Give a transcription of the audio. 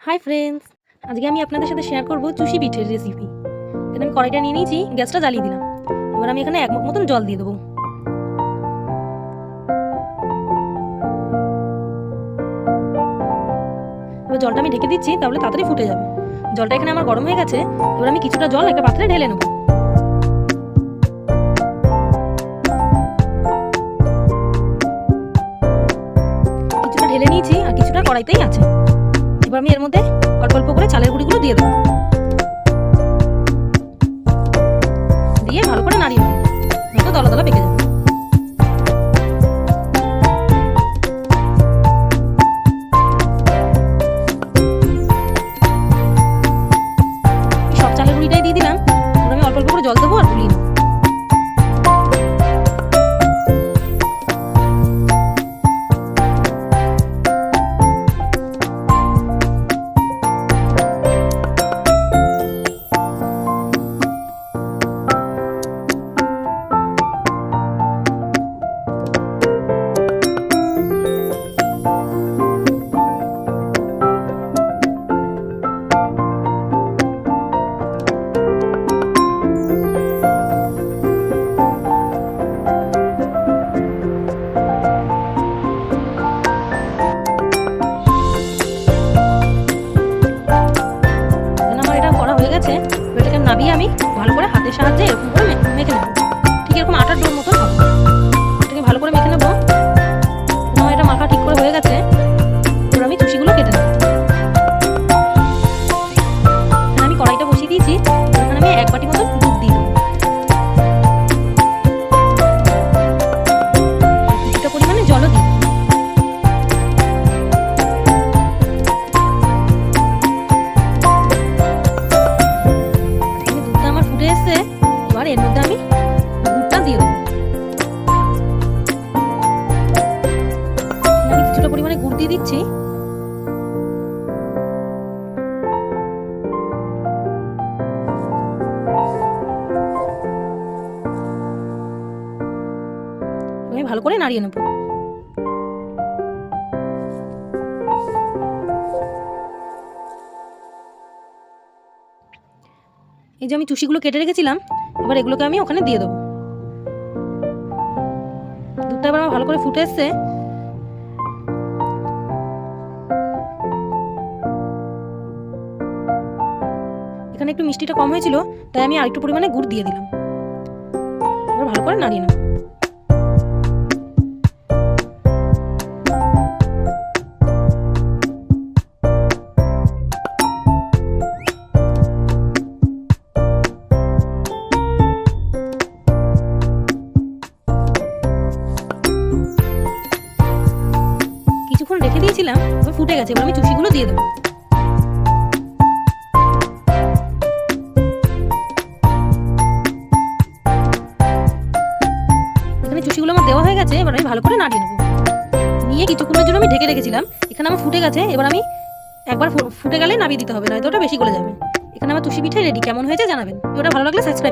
Hi friends, আজকে আমি আপনাদের সাথে শেয়ার করব চুষি পিঠের রেসিপি। এখানে আমি কড়াইটা নিয়ে নিয়েছি, গ্যাসটা জ্বালিয়ে দিলাম। এবার আমি এখানে 1 মগ মতন জল দিয়ে দেবো। এবার জলটা আমি ঢেকে দিচ্ছি, তাহলে তাড়াতাড়ি ফুটে যাবে। জলটা এখানে আমার গরম হয়ে গেছে। এবার আমি কিছুটা জল একটা পাত্রে ঢেলে নেব। কিছুটা ঢেলে নিয়েছি আর কিছুটা কড়াইতেই আছে। এবার আমি এর মধ্যে অল্প অল্প করে চালের গুঁড়িগুলো দিয়ে দেবো, দিয়ে ভালো করে নাড়িয়ে নেব, নয়তো দলা দলা পেকে যাবে। সব চালের গুঁড়িটাই দিয়ে দিলাম। এবার আমি অল্প অল্প করে জল দেবো আর গুলিয়ে নেব। এটাকে নাবিয়ে আমি ভালো করে হাতের সাহায্যে এরকম করে মেখে নেব। ঠিক এরকম আটার ডোর মতন হবে। এটাকে ভালো করে মেখে নেব। আমার এটা মাখা ঠিক করে হয়ে গেছে। এবার আমি চুষিগুলো কেটে নেব। এখানে আমি কড়াইটা বসিয়ে দিয়েছি। এখানে আমি 1 বাটি মতো দুধ দিয়ে দেবো। কিছুটা পরিমাণে জলও দিয়ে দেবো। এবার এর মধ্যে আমি গুড়টা দিয়ে দেবো। আমি কিছুটা পরিমাণে গুড় দিয়ে দিচ্ছি। আমি ভালো করে নাড়িয়ে নেব। এই যে আমি চুষিগুলো কেটে রেখেছিলাম, এবার এগুলোকে আমি ওখানে দিয়ে দেবো। দুধটা এবার আমার ভালো করে ফুটে এসছে। এখানে একটু মিষ্টিটা কম হয়েছিল, তাই আমি আরেকটু পরিমাণে গুড় দিয়ে দিলাম। এবার ভালো করে নাড়িয়ে নেব। কিছুক্ষণ রেখে দিয়েছিলাম, ফুটে গেছে। এবার আমি চুষিগুলো দিয়ে দেবো। এখানে চুষিগুলো আমার দেওয়া হয়ে গেছে। এবার আমি ভালো করে নাড়িয়ে নেব। নিয়ে কিছুক্ষণের জন্য আমি ঢেকে রেখেছিলাম। এখানে আমার ফুটে গেছে। এবার আমি একবার ফুটে গেলে নামিয়ে দিতে হবে, নয়তো ওটা বেশি গলে যাবে। এখানে আমার চুষি পিঠে রেডি। কেমন হয়েছে জানাবেন। ওটা ভালো লাগলে সাবস্ক্রাইব।